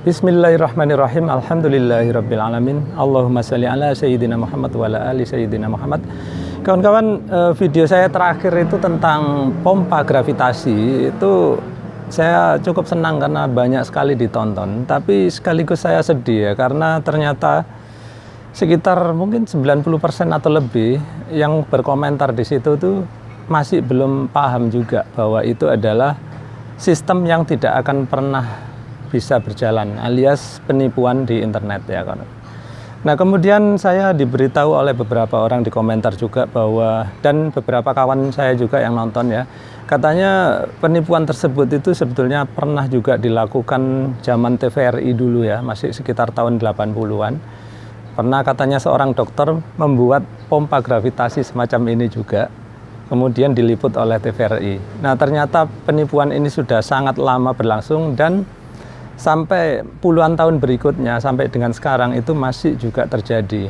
Bismillahirrahmanirrahim. Alhamdulillahirabbil alamin. Allahumma shalli ala sayyidina Muhammad wa ala ali sayyidina Muhammad. Kawan-kawan, video saya terakhir itu tentang pompa gravitasi. Itu saya cukup senang karena banyak sekali ditonton. Tapi sekaligus saya sedih ya, karena ternyata sekitar mungkin 90% atau lebih yang berkomentar di situ tuh masih belum paham juga bahwa itu adalah sistem yang tidak akan pernah bisa berjalan, alias penipuan di internet ya kan. Nah, kemudian saya diberitahu oleh beberapa orang di komentar juga bahwa, dan beberapa kawan saya juga yang nonton ya, katanya penipuan tersebut itu sebetulnya pernah juga dilakukan zaman TVRI dulu ya, masih sekitar tahun 80-an. Pernah katanya seorang dokter membuat pompa gravitasi semacam ini juga, kemudian diliput oleh TVRI. Nah, ternyata penipuan ini sudah sangat lama berlangsung dan sampai puluhan tahun berikutnya, sampai dengan sekarang itu masih juga terjadi.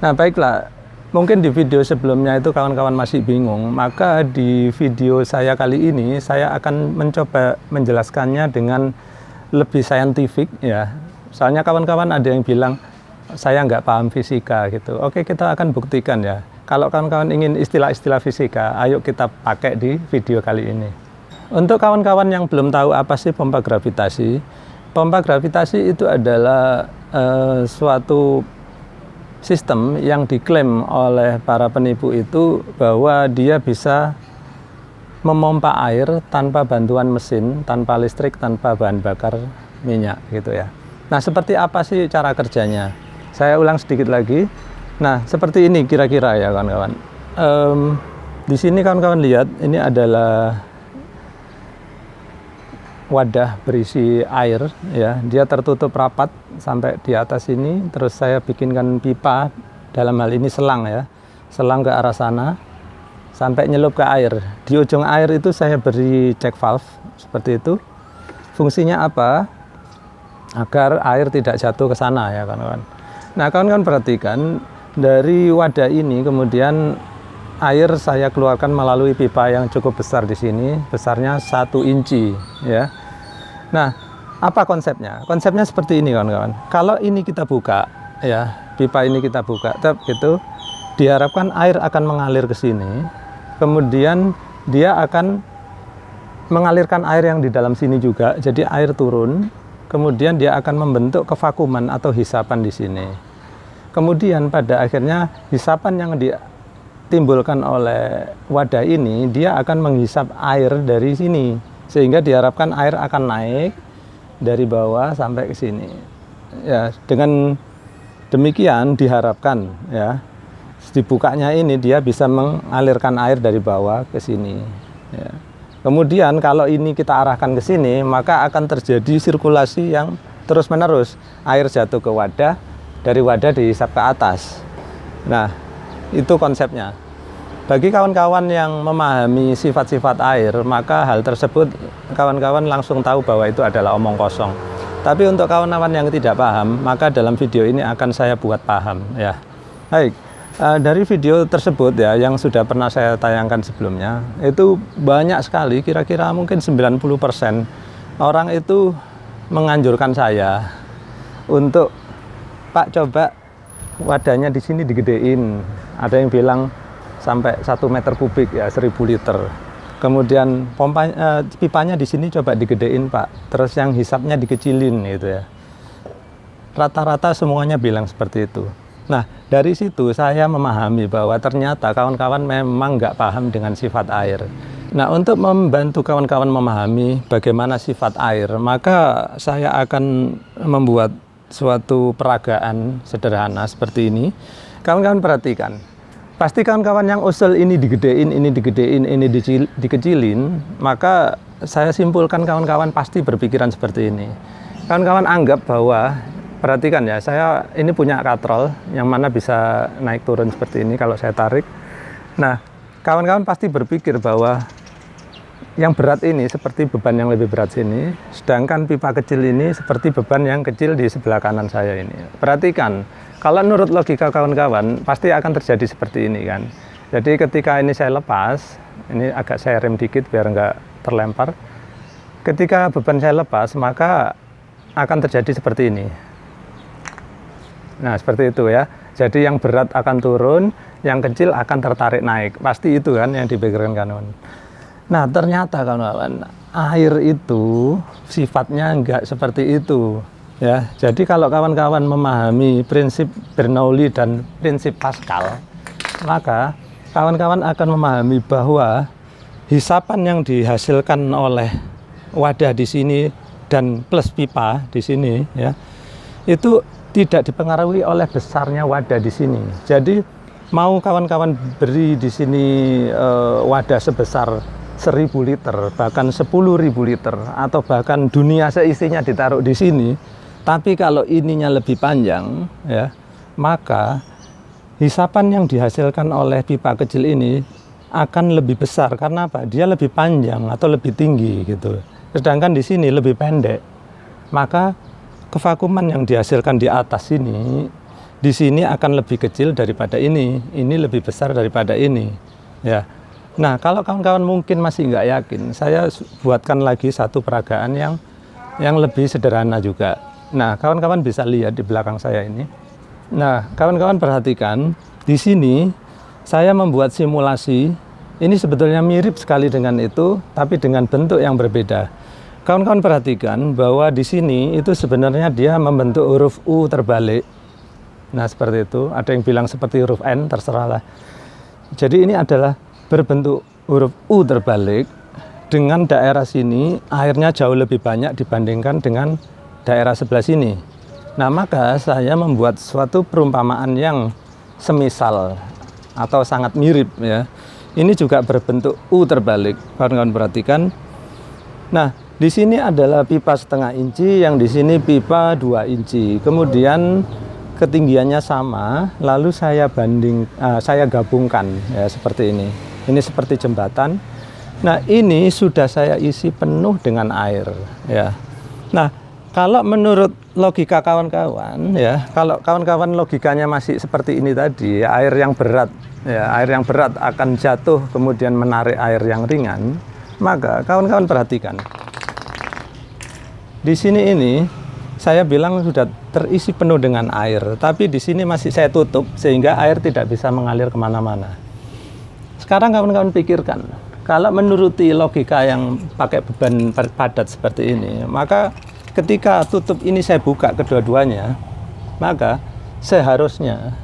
Nah, baiklah, mungkin di video sebelumnya itu kawan-kawan masih bingung, maka di video saya kali ini saya akan mencoba menjelaskannya dengan lebih saintifik ya. Soalnya kawan-kawan ada yang bilang saya nggak paham fisika gitu. Oke, kita akan buktikan ya. Kalau kawan-kawan ingin istilah-istilah fisika, ayo kita pakai di video kali ini. Untuk kawan-kawan yang belum tahu apa sih pompa gravitasi, pompa gravitasi itu adalah suatu sistem yang diklaim oleh para penipu itu bahwa dia bisa memompa air tanpa bantuan mesin, tanpa listrik, tanpa bahan bakar minyak gitu ya. Nah, seperti apa sih cara kerjanya? Saya ulang sedikit lagi. Nah, seperti ini kira-kira ya kawan-kawan. Di sini kawan-kawan lihat, ini adalah wadah berisi air ya, dia tertutup rapat sampai di atas ini. Terus saya bikinkan pipa, dalam hal ini selang ya, selang ke arah sana sampai nyelup ke air. Di ujung air itu saya beri check valve seperti itu. Fungsinya apa? Agar air tidak jatuh ke sana ya kawan-kawan. Nah, kawan-kawan perhatikan, dari wadah ini kemudian air saya keluarkan melalui pipa yang cukup besar di sini, besarnya 1 inci ya. Nah, apa konsepnya? Konsepnya seperti ini kawan-kawan. Kalau ini kita buka ya, pipa ini kita buka, itu diharapkan air akan mengalir ke sini. Kemudian dia akan mengalirkan air yang di dalam sini juga. Jadi air turun, kemudian dia akan membentuk kevakuman atau hisapan di sini. Kemudian pada akhirnya hisapan yang ditimbulkan oleh wadah ini, dia akan menghisap air dari sini, sehingga diharapkan air akan naik dari bawah sampai ke sini. Ya, dengan demikian diharapkan ya, dibukanya ini dia bisa mengalirkan air dari bawah ke sini. Ya. Kemudian kalau ini kita arahkan ke sini, maka akan terjadi sirkulasi yang terus-menerus. Air jatuh ke wadah, dari wadah dihisap ke atas. Nah, itu konsepnya. Bagi kawan-kawan yang memahami sifat-sifat air, maka hal tersebut kawan-kawan langsung tahu bahwa itu adalah omong kosong. Tapi untuk kawan-kawan yang tidak paham, maka dalam video ini akan saya buat paham ya. Baik, dari video tersebut ya, yang sudah pernah saya tayangkan sebelumnya, itu banyak sekali, kira-kira mungkin 90% orang itu menganjurkan saya untuk, Pak, coba wadahnya di sini digedein. Ada yang bilang sampai 1 meter kubik ya, 1000 liter. Kemudian pipanya di sini coba digedein, Pak. Terus yang hisapnya dikecilin gitu ya. Rata-rata semuanya bilang seperti itu. Nah, dari situ saya memahami bahwa ternyata kawan-kawan memang nggak paham dengan sifat air. Nah, untuk membantu kawan-kawan memahami bagaimana sifat air, maka saya akan membuat suatu peragaan sederhana seperti ini. Kawan-kawan perhatikan, pasti kawan-kawan yang usul ini digedein, ini digedein, ini dikecilin, maka saya simpulkan kawan-kawan pasti berpikiran seperti ini. Kawan-kawan anggap bahwa, perhatikan ya, saya ini punya katrol yang mana bisa naik turun seperti ini kalau saya tarik. Nah, kawan-kawan pasti berpikir bahwa yang berat ini seperti beban yang lebih berat sini, sedangkan pipa kecil ini seperti beban yang kecil di sebelah kanan saya ini. Perhatikan, kalau menurut logika kawan-kawan pasti akan terjadi seperti ini kan. Jadi ketika ini saya lepas, ini agak saya rem dikit biar nggak terlempar. Ketika beban saya lepas, maka akan terjadi seperti ini. Nah, seperti itu ya. Jadi yang berat akan turun, yang kecil akan tertarik naik. Pasti itu kan yang dipikirkan kawan. Nah, ternyata kawan-kawan, air itu sifatnya enggak seperti itu. Ya, jadi kalau kawan-kawan memahami prinsip Bernoulli dan prinsip Pascal, maka kawan-kawan akan memahami bahwa hisapan yang dihasilkan oleh wadah di sini dan plus pipa di sini ya, itu tidak dipengaruhi oleh besarnya wadah di sini. Jadi mau kawan-kawan beri di sini wadah sebesar 1000 liter, bahkan 10.000 liter, atau bahkan dunia seisinya ditaruh di sini, tapi kalau ininya lebih panjang, ya, maka hisapan yang dihasilkan oleh pipa kecil ini akan lebih besar. Karena apa? Dia lebih panjang atau lebih tinggi gitu. Sedangkan di sini lebih pendek. Maka kevakuman yang dihasilkan di atas sini, di sini akan lebih kecil daripada ini lebih besar daripada ini. Ya. Nah, kalau kawan-kawan mungkin masih nggak yakin, saya buatkan lagi satu peragaan yang lebih sederhana juga. Nah, kawan-kawan bisa lihat di belakang saya ini. Nah, kawan-kawan perhatikan, di sini saya membuat simulasi. Ini sebetulnya mirip sekali dengan itu, tapi dengan bentuk yang berbeda. Kawan-kawan perhatikan bahwa di sini itu sebenarnya dia membentuk huruf U terbalik. Nah, seperti itu. Ada yang bilang seperti huruf N, terserahlah. Jadi ini adalah berbentuk huruf U terbalik. Dengan daerah sini, airnya jauh lebih banyak dibandingkan dengan daerah sebelah sini. Nah, maka saya membuat suatu perumpamaan yang semisal atau sangat mirip ya. Ini juga berbentuk U terbalik. Kawan-kawan perhatikan. Nah, di sini adalah pipa setengah inci, yang di sini pipa 2 inci. Kemudian ketinggiannya sama, lalu saya gabungkan ya seperti ini. Ini seperti jembatan. Nah, ini sudah saya isi penuh dengan air ya. Nah, kalau menurut logika kawan-kawan ya, kalau kawan-kawan logikanya masih seperti ini tadi, air yang berat ya, air yang berat akan jatuh kemudian menarik air yang ringan, maka kawan-kawan perhatikan. Di sini ini saya bilang sudah terisi penuh dengan air, tapi di sini masih saya tutup sehingga air tidak bisa mengalir kemana-mana. Sekarang kawan-kawan pikirkan, kalau menuruti logika yang pakai beban padat seperti ini, maka ketika tutup ini saya buka kedua-duanya, maka seharusnya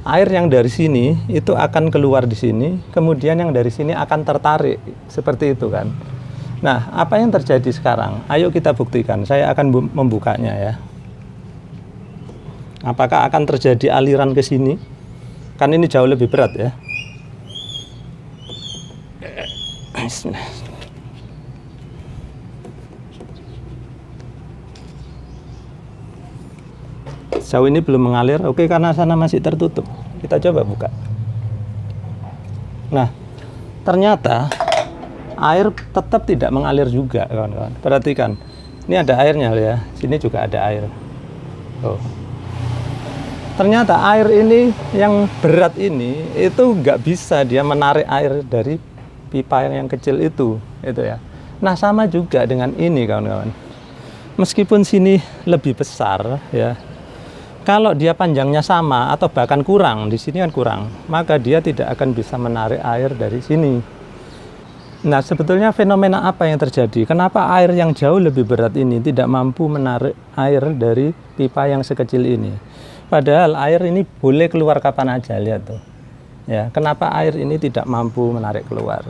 air yang dari sini itu akan keluar di sini, kemudian yang dari sini akan tertarik, seperti itu kan. Nah, apa yang terjadi sekarang? Ayo kita buktikan. Saya akan membukanya ya. Apakah akan terjadi aliran ke sini? Kan ini jauh lebih berat ya. Sejauh ini belum mengalir. Oke, karena sana masih tertutup. Kita coba buka. Nah, ternyata air tetap tidak mengalir juga, kawan-kawan. Perhatikan, ini ada airnya ya. Sini juga ada air. Oh. Ternyata air ini yang berat ini itu nggak bisa dia menarik air dari pipa yang kecil itu ya. Nah, sama juga dengan ini, kawan-kawan. Meskipun sini lebih besar ya, kalau dia panjangnya sama atau bahkan kurang, di sini kan kurang, maka dia tidak akan bisa menarik air dari sini. Nah, sebetulnya fenomena apa yang terjadi? Kenapa air yang jauh lebih berat ini tidak mampu menarik air dari pipa yang sekecil ini? Padahal air ini boleh keluar kapan aja, lihat tuh. Ya, kenapa air ini tidak mampu menarik keluar?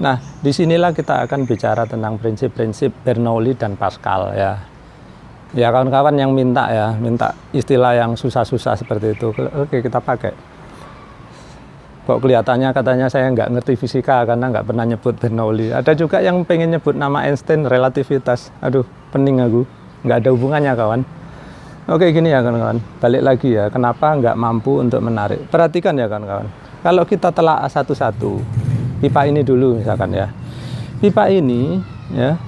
Nah, disinilah kita akan bicara tentang prinsip-prinsip Bernoulli dan Pascal ya. Ya, kawan-kawan yang minta istilah yang susah-susah seperti itu, oke kita pakai. Kok kelihatannya katanya saya nggak ngerti fisika karena nggak pernah nyebut Bernoulli. Ada juga yang pengen nyebut nama Einstein, relativitas. Aduh, pening aku. Nggak ada hubungannya, kawan. Oke, gini ya kawan-kawan. Balik lagi ya, kenapa nggak mampu untuk menarik. Perhatikan ya kawan-kawan. Kalau kita telah satu-satu, pipa ini dulu misalkan ya. Pipa ini ya,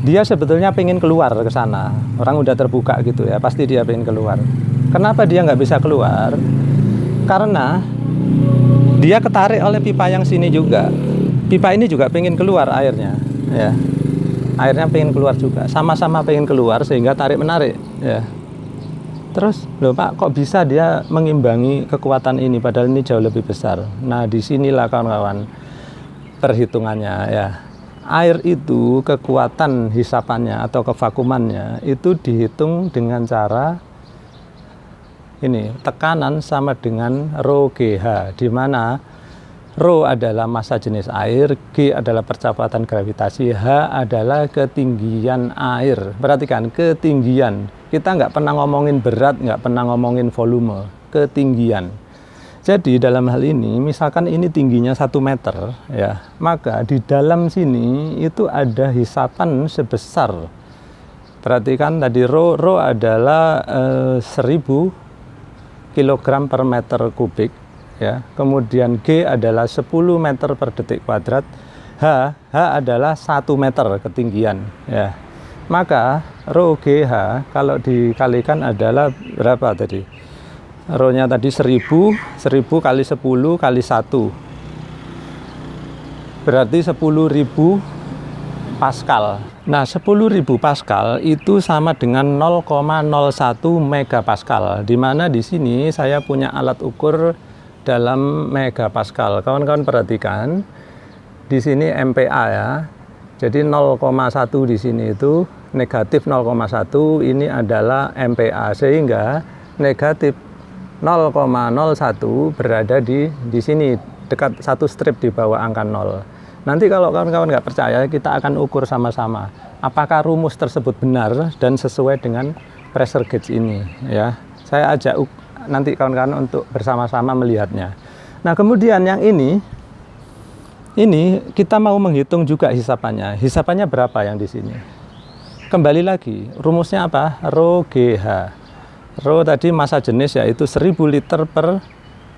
dia sebetulnya pengen keluar ke sana. Orang udah terbuka gitu ya, pasti dia pengen keluar. Kenapa dia nggak bisa keluar? Karena dia ketarik oleh pipa yang sini juga. Pipa ini juga pengen keluar airnya ya. airnya pengen keluar juga, sama-sama pengen keluar sehingga tarik menarik ya. Terus loh Pak, kok bisa dia mengimbangi kekuatan ini padahal ini jauh lebih besar. Nah disinilah kawan-kawan perhitungannya ya. Air itu kekuatan hisapannya atau kevakumannya itu dihitung dengan cara ini, tekanan sama dengan rho GH, di mana rho adalah massa jenis air, G adalah percepatan gravitasi, H adalah ketinggian air. Perhatikan, ketinggian. Kita nggak pernah ngomongin berat, nggak pernah ngomongin volume, ketinggian. Jadi dalam hal ini, misalkan ini tingginya 1 meter, ya, maka di dalam sini itu ada hisapan sebesar. Perhatikan tadi rho adalah 1000 kg per meter kubik. Ya, kemudian G adalah 10 meter per detik kuadrat, H adalah 1 meter ketinggian ya. Maka rho GH kalau dikalikan adalah berapa tadi? Rho-nya tadi 1000 kali 10 kali 1 berarti 10.000 Pascal. Nah 10.000 Pascal itu sama dengan 0,01 megapascal, di mana di sini saya punya alat ukur dalam megapascal. Kawan-kawan perhatikan di sini MPa ya. Jadi 0,1 di sini itu negatif 0,1 ini adalah MPa, sehingga negatif 0,01 berada di sini dekat satu strip di bawah angka 0. Nanti kalau kawan-kawan nggak percaya, kita akan ukur sama-sama apakah rumus tersebut benar dan sesuai dengan pressure gauge ini ya. Saya ajak nanti kawan-kawan untuk bersama-sama melihatnya. Nah kemudian yang ini kita mau menghitung juga hisapannya. Hisapannya berapa yang di sini? Kembali lagi, rumusnya apa? Rho GH. Rho tadi massa jenis yaitu 1000 liter per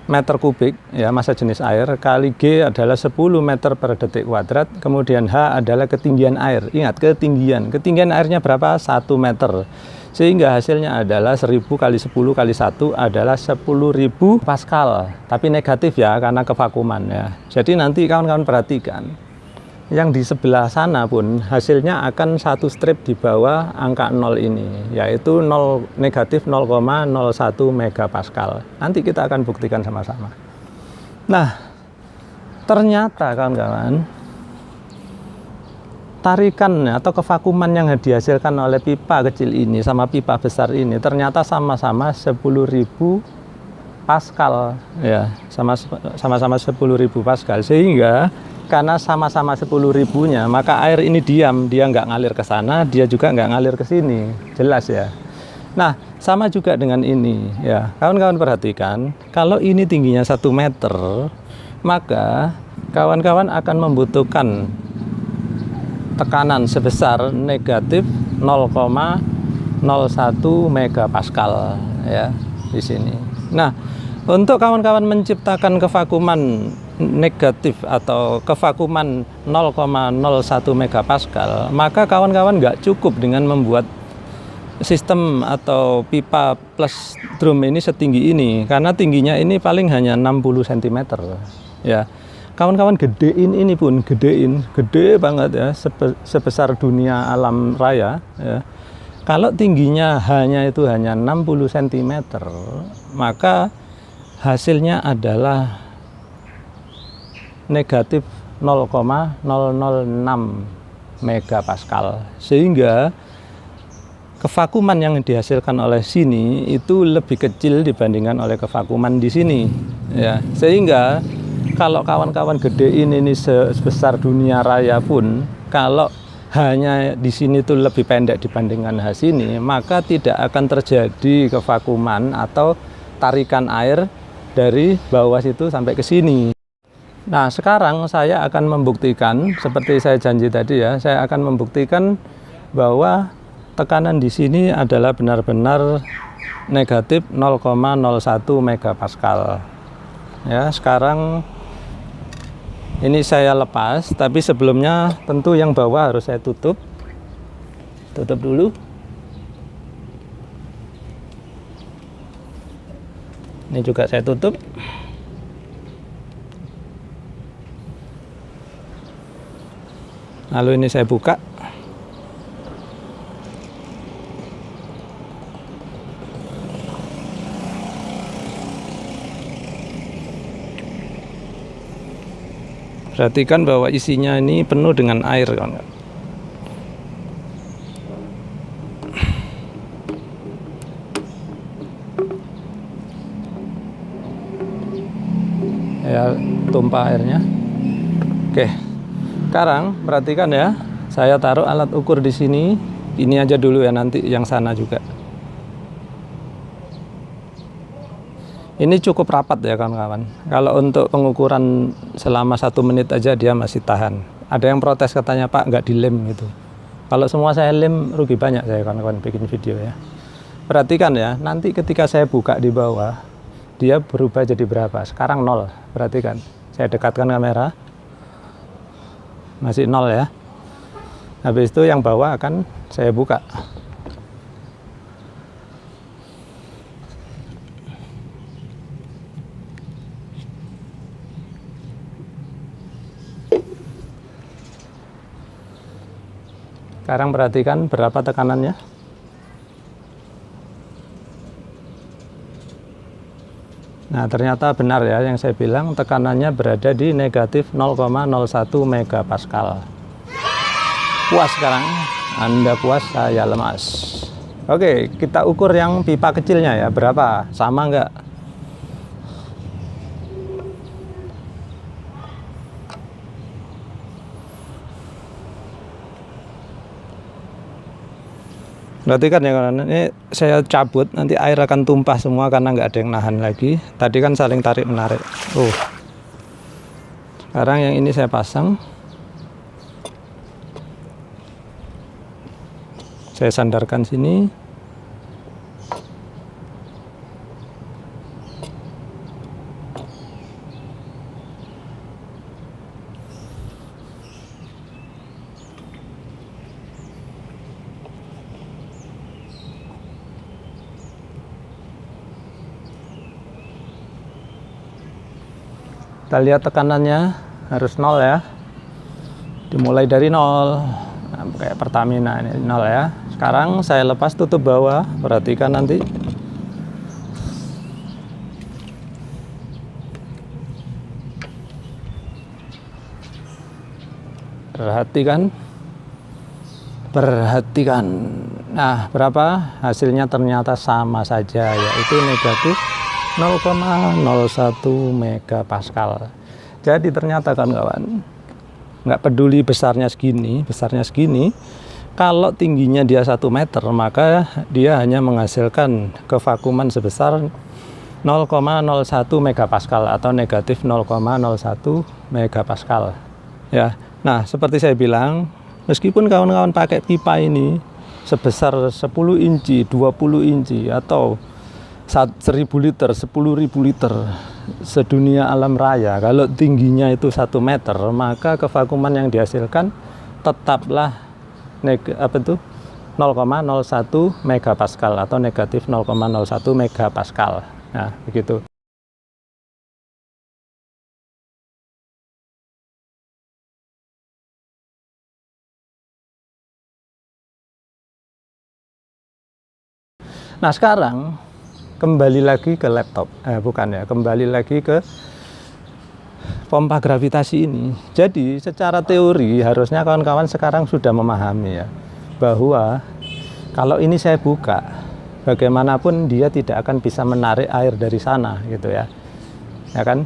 meter kubik ya, massa jenis air, kali G adalah 10 meter per detik kuadrat, kemudian H adalah ketinggian air. Ingat, ketinggian airnya berapa? 1 meter, sehingga hasilnya adalah 1000 kali 10 kali 1 adalah 10.000 Pascal, tapi negatif ya karena kevakuman ya. Jadi nanti kawan-kawan perhatikan yang di sebelah sana pun hasilnya akan satu strip di bawah angka 0 ini, yaitu negatif 0,01 megapascal. Nanti kita akan buktikan sama-sama. Nah, ternyata kawan-kawan, tarikan atau kevakuman yang dihasilkan oleh pipa kecil ini sama pipa besar ini ternyata sama-sama 10.000 Pascal ya, sama-sama 10.000 Pascal, sehingga karena sama-sama 10.000-nya, maka air ini diam, dia nggak ngalir ke sana, dia juga nggak ngalir ke sini, jelas ya. Nah, sama juga dengan ini ya, kawan-kawan perhatikan, kalau ini tingginya 1 meter, maka kawan-kawan akan membutuhkan tekanan sebesar negatif 0,01 megapascal ya di sini. Nah, untuk kawan-kawan menciptakan kevakuman negatif atau kevakuman 0,01 megapascal, maka kawan-kawan nggak cukup dengan membuat sistem atau pipa plus drum ini setinggi ini, karena tingginya ini paling hanya 60 cm ya. Kawan-kawan gedein ini pun gede banget ya, sebesar dunia alam raya ya. Kalau tingginya hanya 60 cm, maka hasilnya adalah negatif 0,006 megapascal, sehingga kevakuman yang dihasilkan oleh sini itu lebih kecil dibandingkan oleh kevakuman di sini ya. Sehingga kalau kawan-kawan gedein ini sebesar dunia raya pun, kalau hanya di sini tuh lebih pendek dibandingkan sini, maka tidak akan terjadi kevakuman atau tarikan air dari bawah situ sampai ke sini. Nah, sekarang saya akan membuktikan, seperti saya janji tadi ya, saya akan membuktikan bahwa tekanan di sini adalah benar-benar negatif 0,01 megapascal. Ya, sekarang ini saya lepas, tapi sebelumnya tentu yang bawah harus saya tutup. Tutup dulu. Ini juga saya tutup. Lalu ini saya buka. Perhatikan bahwa isinya ini penuh dengan air, kawan. Ya, tumpah airnya. Oke. Sekarang perhatikan ya. Saya taruh alat ukur di sini. Ini aja dulu ya, nanti yang sana juga. Ini cukup rapat ya kawan-kawan. Kalau untuk pengukuran selama 1 menit aja dia masih tahan. Ada yang protes katanya, Pak, nggak dilem gitu. Kalau semua saya lem, rugi banyak saya kawan-kawan bikin video ya. Perhatikan ya, nanti ketika saya buka di bawah, dia berubah jadi berapa? Sekarang 0. Perhatikan, saya dekatkan kamera. Masih 0 ya. Habis itu yang bawah akan saya buka. Sekarang perhatikan berapa tekanannya. Nah, ternyata benar ya yang saya bilang, tekanannya berada di negatif 0,01 megapascal. Puas sekarang? Anda puas, saya lemas. Oke, kita ukur yang pipa kecilnya ya, berapa? Sama nggak? Perhatikan ya kawan, ini saya cabut, nanti air akan tumpah semua karena nggak ada yang nahan lagi. Tadi kan saling tarik menarik. Sekarang yang ini saya pasang. Saya sandarkan sini. Kita lihat tekanannya harus 0 ya. Dimulai dari 0. Nah, kayak Pertamina ini 0 ya. Sekarang saya lepas tutup bawah. Perhatikan nanti. Perhatikan. Perhatikan. Nah, berapa? Hasilnya ternyata sama saja, yaitu negatif 0,01 megapascal. Jadi ternyata kawan-kawan, nggak peduli besarnya segini, kalau tingginya dia 1 meter, maka dia hanya menghasilkan kevakuman sebesar 0,01 megapascal atau negatif 0,01 megapascal. Ya, nah seperti saya bilang, meskipun kawan-kawan pakai pipa ini sebesar 10 inci, 20 inci, atau 1000 liter, 10.000 liter sedunia alam raya, kalau tingginya itu 1 meter, maka kevakuman yang dihasilkan tetaplah 0,01 megapascal atau negatif 0,01 megapascal. Nah, begitu. Nah, sekarang kembali lagi ke laptop, kembali lagi ke pompa gravitasi ini. Jadi secara teori harusnya kawan-kawan sekarang sudah memahami ya, bahwa kalau ini saya buka, bagaimanapun dia tidak akan bisa menarik air dari sana gitu ya. Ya kan?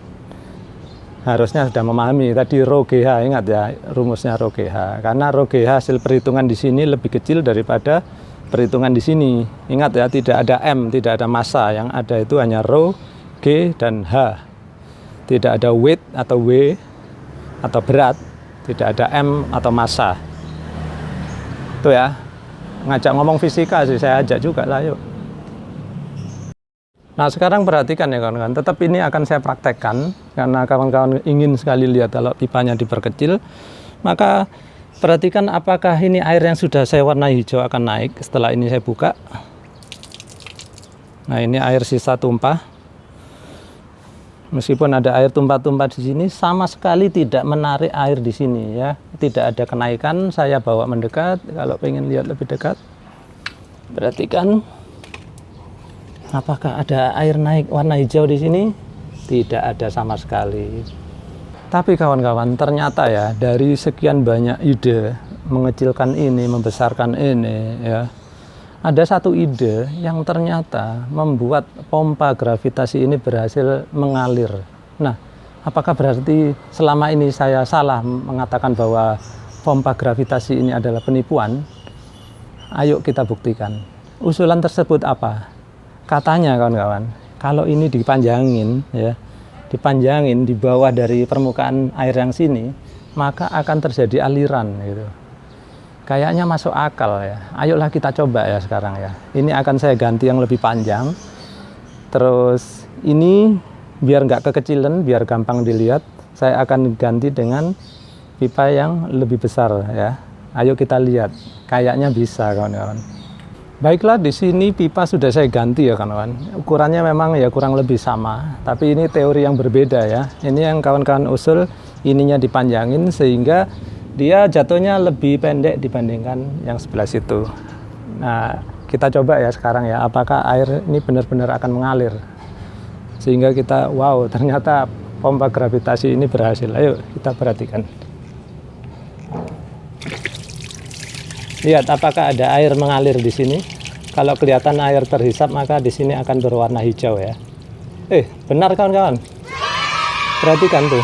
Harusnya sudah memahami tadi rho GH, ingat ya rumusnya rho GH. Karena rho GH hasil perhitungan di sini lebih kecil daripada perhitungan di sini. Ingat ya, tidak ada M, tidak ada massa, yang ada itu hanya rho, G, dan H. Tidak ada weight atau W atau berat, tidak ada M atau massa. Itu ya, ngajak ngomong fisika sih, saya ajak juga lah yuk. Nah sekarang perhatikan ya kawan-kawan, tetap ini akan saya praktekkan karena kawan-kawan ingin sekali lihat kalau pipanya diperkecil. Maka perhatikan apakah ini air yang sudah saya warnai hijau akan naik setelah ini saya buka. Nah ini air sisa tumpah. Meskipun ada air tumpah-tumpah di sini, sama sekali tidak menarik air di sini ya. Tidak ada kenaikan. Saya bawa mendekat. Kalau pengen lihat lebih dekat, perhatikan. Apakah ada air naik warna hijau di sini? Tidak ada sama sekali. Tapi kawan-kawan, ternyata ya dari sekian banyak ide mengecilkan ini, membesarkan ini, ya ada satu ide yang ternyata membuat pompa gravitasi ini berhasil mengalir. Nah, apakah berarti selama ini saya salah mengatakan bahwa pompa gravitasi ini adalah penipuan? Ayo kita buktikan. Usulan tersebut apa? Katanya kawan-kawan, kalau ini dipanjangin, ya, dipanjangin di bawah dari permukaan air yang sini, maka akan terjadi aliran gitu. Kayaknya masuk akal ya. Ayolah kita coba ya sekarang ya. Ini akan saya ganti yang lebih panjang. Terus ini biar nggak kekecilan, biar gampang dilihat, saya akan ganti dengan pipa yang lebih besar ya. Ayo kita lihat. Kayaknya bisa kawan-kawan. Baiklah, di sini pipa sudah saya ganti ya kawan-kawan. Ukurannya memang ya kurang lebih sama, tapi ini teori yang berbeda ya. Ini yang kawan-kawan usul, ininya dipanjangin sehingga dia jatuhnya lebih pendek dibandingkan yang sebelah situ. Nah, kita coba ya sekarang ya, apakah air ini benar-benar akan mengalir. Sehingga kita, wow, ternyata pompa gravitasi ini berhasil. Ayo kita perhatikan. Lihat apakah ada air mengalir di sini. Kalau kelihatan air terhisap, maka di sini akan berwarna hijau ya. Benar kawan-kawan. Perhatikan tuh,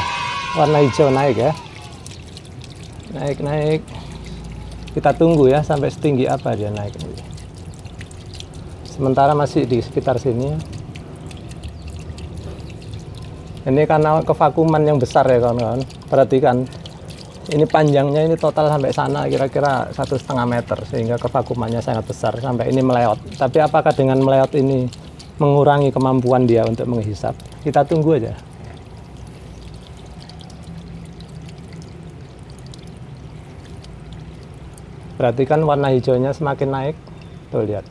warna hijau naik ya. Naik. Kita tunggu ya sampai setinggi apa dia naik. Sementara masih di sekitar sini. Ini karena kevakuman yang besar ya kawan-kawan. Perhatikan. Ini panjangnya ini total sampai sana kira-kira 1,5 meter, sehingga kevakumannya sangat besar sampai ini meleot. Tapi apakah dengan meleot ini mengurangi kemampuan dia untuk menghisap? Kita tunggu aja. Perhatikan warna hijaunya semakin naik. Tuh lihat.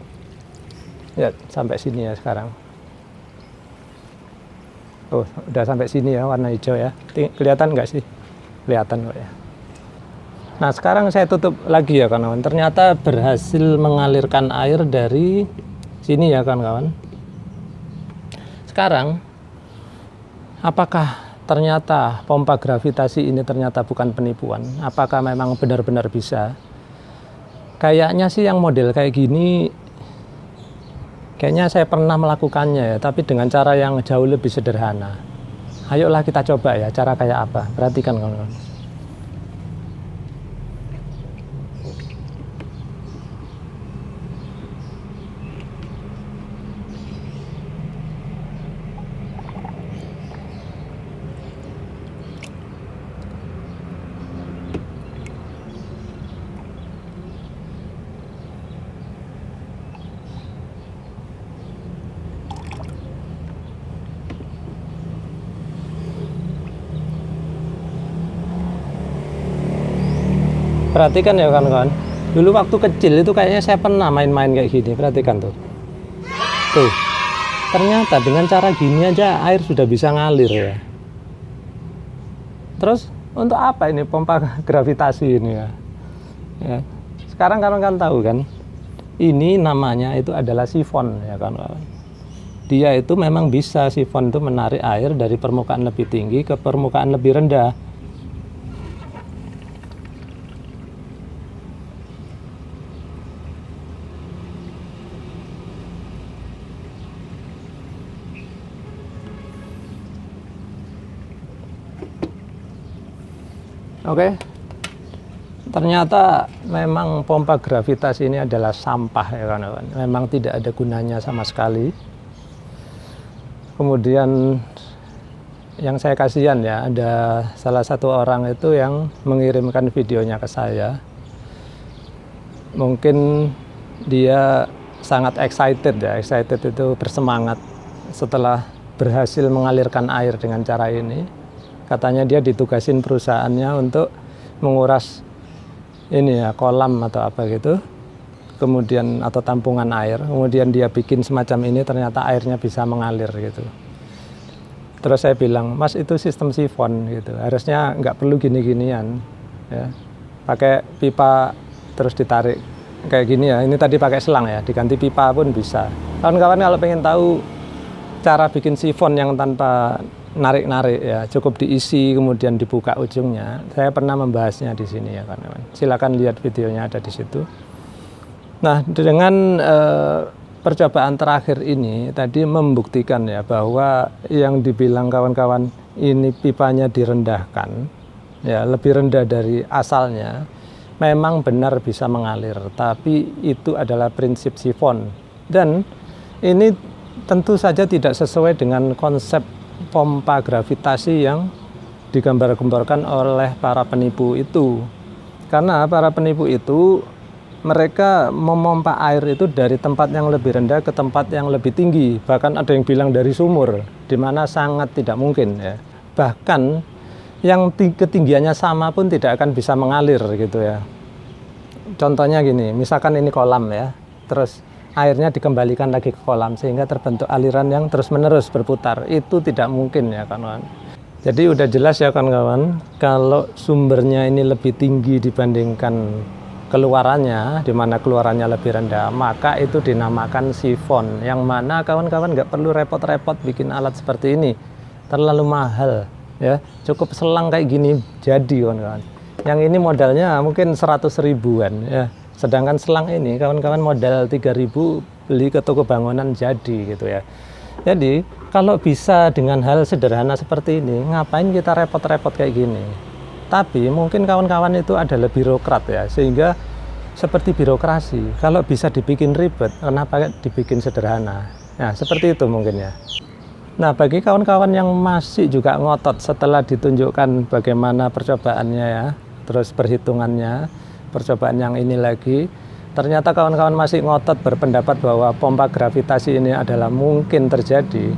Lihat sampai sini ya sekarang. Oh, udah sampai sini ya warna hijau ya. Kelihatan nggak sih? Kelihatan kok ya. Nah, sekarang saya tutup lagi ya kawan-kawan. Ternyata berhasil mengalirkan air dari sini ya kawan-kawan. Sekarang, apakah ternyata pompa gravitasi ini ternyata bukan penipuan? Apakah memang benar-benar bisa? Kayaknya sih yang model kayak gini, kayaknya saya pernah melakukannya ya, tapi dengan cara yang jauh lebih sederhana. Ayolah kita coba ya, cara kayak apa. Perhatikan kawan-kawan. Perhatikan ya kawan-kawan. Dulu waktu kecil itu kayaknya saya pernah main-main kayak gini. Perhatikan tuh. Tuh. Ternyata dengan cara gini aja air sudah bisa ngalir ya. Terus untuk apa ini pompa gravitasi ini ya? Ya. Sekarang kawan-kawan tahu kan? Ini namanya itu adalah sifon ya kawan-kawan. Dia itu memang bisa, sifon itu menarik air dari permukaan lebih tinggi ke permukaan lebih rendah. Oke, ternyata memang pompa gravitasi ini adalah sampah ya kawan-kawan. Memang tidak ada gunanya sama sekali. Kemudian yang saya kasihan ya, ada salah satu orang itu yang mengirimkan videonya ke saya. Mungkin dia sangat excited ya, excited itu bersemangat setelah berhasil mengalirkan air dengan cara ini. Katanya dia ditugasin perusahaannya untuk menguras ini ya, kolam atau apa gitu, kemudian atau tampungan air, kemudian dia bikin semacam ini, ternyata airnya bisa mengalir gitu. Terus saya bilang, Mas itu sistem sifon gitu, harusnya nggak perlu gini-ginian ya, pakai pipa terus ditarik kayak gini ya. Ini tadi pakai selang ya, diganti pipa pun bisa. Kawan-kawan kalau pengen tahu cara bikin sifon yang tanpa narik-narik ya, cukup diisi kemudian dibuka ujungnya. Saya pernah membahasnya di sini ya kawan-kawan. Silakan lihat videonya, ada di situ. Nah, dengan percobaan terakhir ini tadi membuktikan ya bahwa yang dibilang kawan-kawan ini pipanya direndahkan ya, lebih rendah dari asalnya, memang benar bisa mengalir, tapi itu adalah prinsip sifon. Dan ini tentu saja tidak sesuai dengan konsep pompa gravitasi yang digambar-gambarkan oleh para penipu itu. Karena para penipu itu mereka memompa air itu dari tempat yang lebih rendah ke tempat yang lebih tinggi. Bahkan ada yang bilang dari sumur, di mana sangat tidak mungkin ya. Bahkan yang ketinggiannya sama pun tidak akan bisa mengalir gitu ya. Contohnya gini, misalkan ini kolam ya, terus airnya dikembalikan lagi ke kolam sehingga terbentuk aliran yang terus-menerus berputar. Itu tidak mungkin ya kawan-kawan. Jadi udah jelas ya kawan-kawan, kalau sumbernya ini lebih tinggi dibandingkan keluarannya, di mana keluarannya lebih rendah, maka itu dinamakan sifon. Yang mana kawan-kawan nggak perlu repot-repot bikin alat seperti ini, terlalu mahal ya. Cukup selang kayak gini jadi kawan-kawan. Yang ini modalnya mungkin 100 ribuan ya. Sedangkan selang ini kawan-kawan modal 3.000 beli ke toko bangunan jadi gitu ya. Jadi kalau bisa dengan hal sederhana seperti ini, ngapain kita repot-repot kayak gini? Tapi mungkin kawan-kawan itu adalah birokrat ya, sehingga seperti birokrasi. Kalau bisa dibikin ribet, kenapa dibikin sederhana? Nah seperti itu mungkin ya. Nah bagi kawan-kawan yang masih juga ngotot setelah ditunjukkan bagaimana percobaannya ya, terus perhitungannya, percobaan yang ini lagi, ternyata kawan-kawan masih ngotot berpendapat bahwa pompa gravitasi ini adalah mungkin terjadi.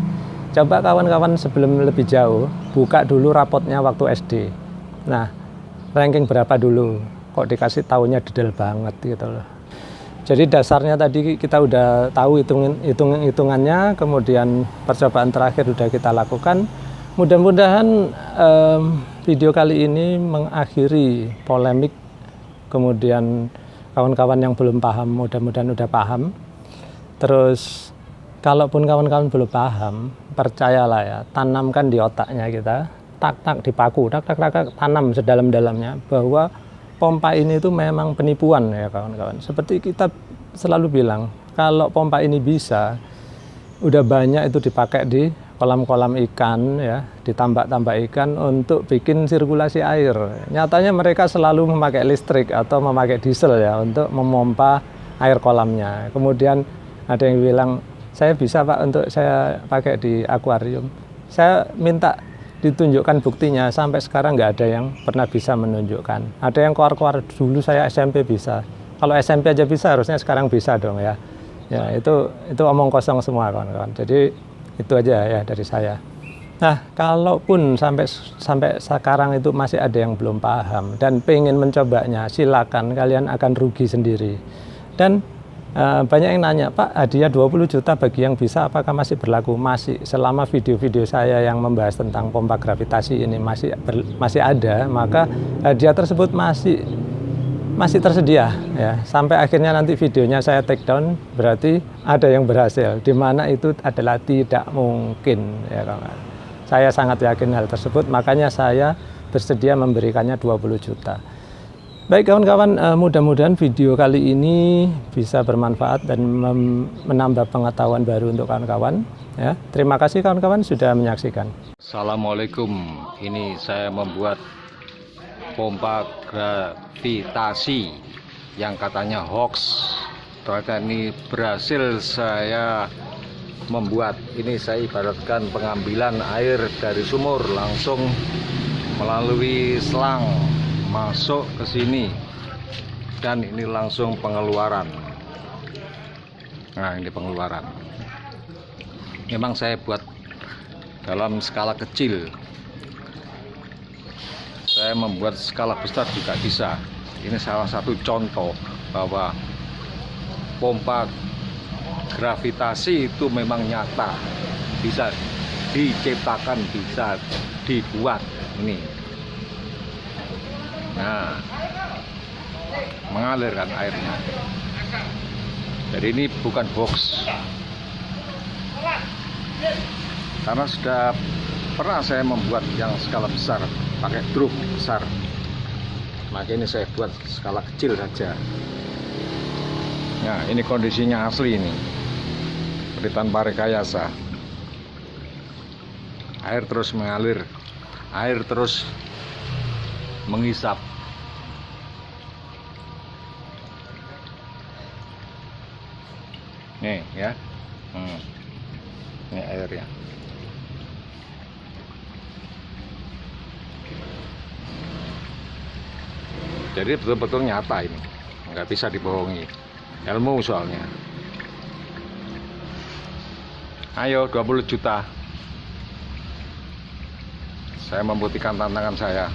Coba kawan-kawan sebelum lebih jauh buka dulu rapotnya waktu SD. Nah, ranking berapa dulu? Kok dikasih tahunya detail banget gitu loh. Jadi dasarnya tadi kita udah tahu hitungannya, kemudian percobaan terakhir udah kita lakukan. Mudah-mudahan video kali ini mengakhiri polemik. Kemudian kawan-kawan yang belum paham mudah-mudahan udah paham. Terus kalaupun kawan-kawan belum paham, percayalah ya, tanamkan di otaknya kita, tak dipaku, tak tanam sedalam-dalamnya bahwa pompa ini itu memang penipuan ya kawan-kawan. Seperti kita selalu bilang, kalau pompa ini bisa, udah banyak itu dipakai di kolam-kolam ikan ya, ditambak-tambak ikan untuk bikin sirkulasi air. Nyatanya mereka selalu memakai listrik atau memakai diesel ya untuk memompa air kolamnya. Kemudian ada yang bilang, saya bisa Pak untuk saya pakai di akuarium. Saya minta ditunjukkan buktinya, sampai sekarang nggak ada yang pernah bisa menunjukkan. Ada yang keluar-keluar dulu saya SMP bisa. Kalau SMP aja bisa, harusnya sekarang bisa dong ya. Ya itu omong kosong semua kawan-kawan. Jadi itu aja ya dari saya. Nah, kalaupun sampai sekarang itu masih ada yang belum paham dan pengen mencobanya, silakan, kalian akan rugi sendiri. Dan banyak yang nanya, Pak, hadiah 20 juta bagi yang bisa apakah masih berlaku? Masih, selama video-video saya yang membahas tentang pompa gravitasi ini masih ada, maka hadiah tersebut masih tersedia ya. Sampai akhirnya nanti videonya saya take down, berarti ada yang berhasil, di mana itu adalah tidak mungkin ya kawan. Saya sangat yakin hal tersebut, makanya saya bersedia memberikannya 20 juta. Baik kawan-kawan, mudah-mudahan video kali ini bisa bermanfaat dan menambah pengetahuan baru untuk kawan-kawan ya. Terima kasih kawan-kawan sudah menyaksikan. Assalamualaikum. Ini saya membuat pompa gravitasi yang katanya hoax. Ternyata ini berhasil saya membuat. Ini saya ibaratkan pengambilan air dari sumur langsung melalui selang masuk ke sini, dan ini langsung pengeluaran. Nah, ini pengeluaran. Memang saya buat dalam skala kecil. Saya membuat skala besar juga bisa. Ini salah satu contoh bahwa pompa gravitasi itu memang nyata, bisa diciptakan, bisa dibuat. Ini, nah, mengalirkan airnya. Jadi ini bukan hoax, karena sudah pernah saya membuat yang skala besar pakai truk besar, maka ini saya buat skala kecil saja. Nah, ini kondisinya asli ini, seperti tanpa rekayasa. Air terus mengalir, air terus menghisap. Nih ya, ini airnya. Jadi betul-betul nyata ini, nggak bisa dibohongi. Ilmu soalnya. Ayo 20 juta. Saya membuktikan tantangan saya.